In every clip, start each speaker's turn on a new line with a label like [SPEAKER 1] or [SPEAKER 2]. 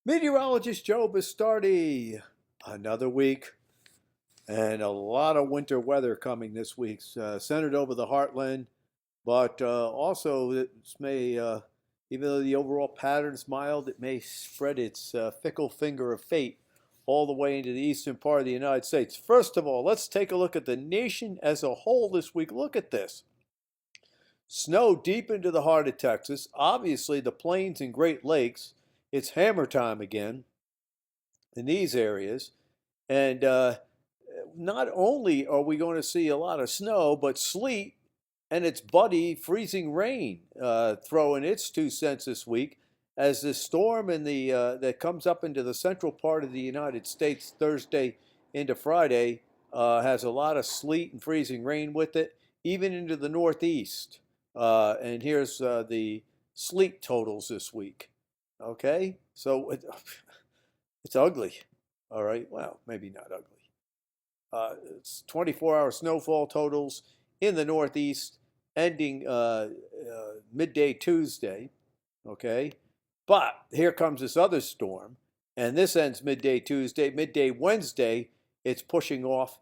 [SPEAKER 1] Meteorologist Joe Bastardi. Another week and a lot of winter weather coming this week, centered over the heartland, but also even though the overall pattern is mild, it may spread its fickle finger of fate all the way into the eastern part of the United States. First of all, let's take a look at the nation as a whole this week. Look at this. Snow deep into the heart of Texas, obviously the plains and Great Lakes. It's hammer time again in these areas. And not only are we going to see a lot of snow, but sleet and its buddy freezing rain throwing its 2 cents this week as the storm that comes up into the central part of the United States Thursday into Friday has a lot of sleet and freezing rain with it, even into the Northeast. And here's the sleet totals this week. Okay, so it's ugly. All right, well, maybe not ugly. It's 24-hour snowfall totals in the Northeast ending midday Tuesday. Okay, but here comes this other storm, and this ends midday Tuesday. Midday Wednesday, it's pushing off.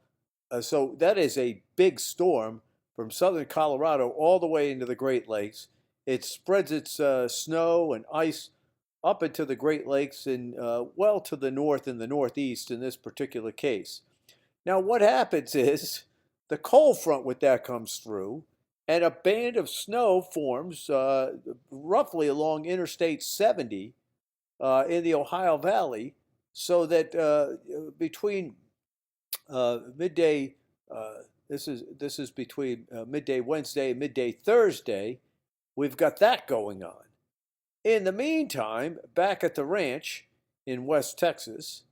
[SPEAKER 1] So that is a big storm from southern Colorado all the way into the Great Lakes. It spreads its snow and ice up into the Great Lakes and well to the north and the northeast in this particular case. Now, what happens is the cold front with that comes through, and a band of snow forms roughly along Interstate 70 in the Ohio Valley, so that between midday, this is between midday Wednesday and midday Thursday, we've got that going on. In the meantime, back at the ranch in West Texas,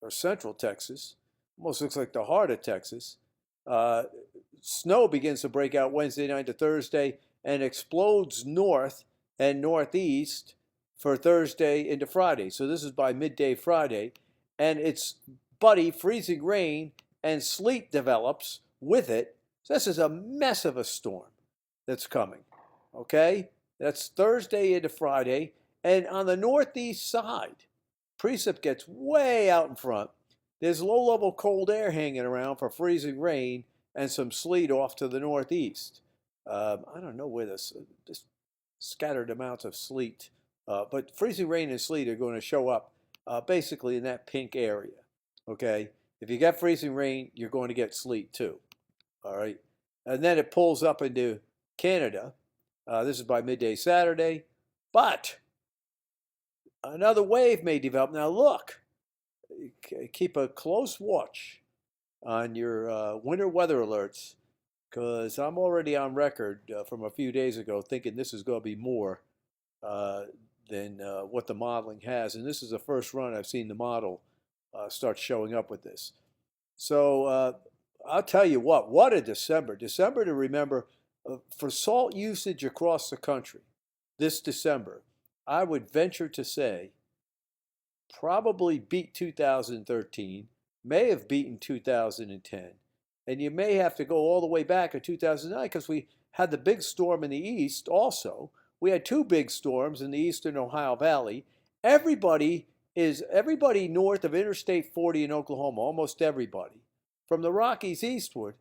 [SPEAKER 1] or Central Texas, almost looks like the heart of Texas, snow begins to break out Wednesday night to Thursday and explodes north and northeast for Thursday into Friday. So this is by midday Friday, and it's buddy freezing rain and sleet develops with it. So this is a mess of a storm that's coming, okay? That's Thursday into Friday. And on the northeast side, precip gets way out in front. There's low-level cold air hanging around for freezing rain and some sleet off to the northeast. I don't know where this just scattered amounts of sleet, but freezing rain and sleet are going to show up basically in that pink area. Okay, if you get freezing rain, you're going to get sleet too. All right, and then it pulls up into Canada. This is by midday Saturday, but another wave may develop. Now look, keep a close watch on your winter weather alerts, because I'm already on record from a few days ago thinking this is going to be more than what the modeling has. And this is the first run I've seen the model start showing up with this. So I'll tell you what a December. December to remember for salt usage across the country this December. I would venture to say probably beat 2013, may have beaten 2010, and you may have to go all the way back to 2009 because we had the big storm in the east also. We had two big storms in the eastern Ohio Valley. Everybody north of Interstate 40 in Oklahoma, almost everybody, from the Rockies eastward,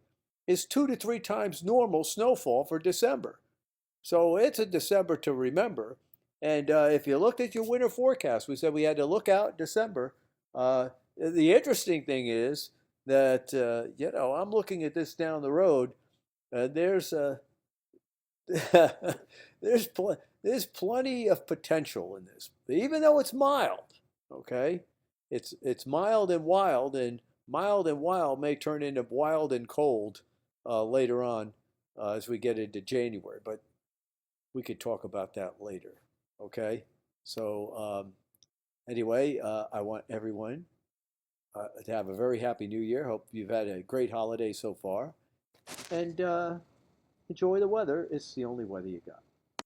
[SPEAKER 1] is 2 to 3 times normal snowfall for December. So it's a December to remember. And if you looked at your winter forecast, we said we had to look out December. The interesting thing is that, I'm looking at this down the road. There's there's plenty of potential in this, even though it's mild. Okay, it's mild and wild may turn into wild and cold later on as we get into January. But we could talk about that later. Okay, so anyway, I want everyone to have a very happy new year. Hope you've had a great holiday so far, and enjoy the weather. It's the only weather you got.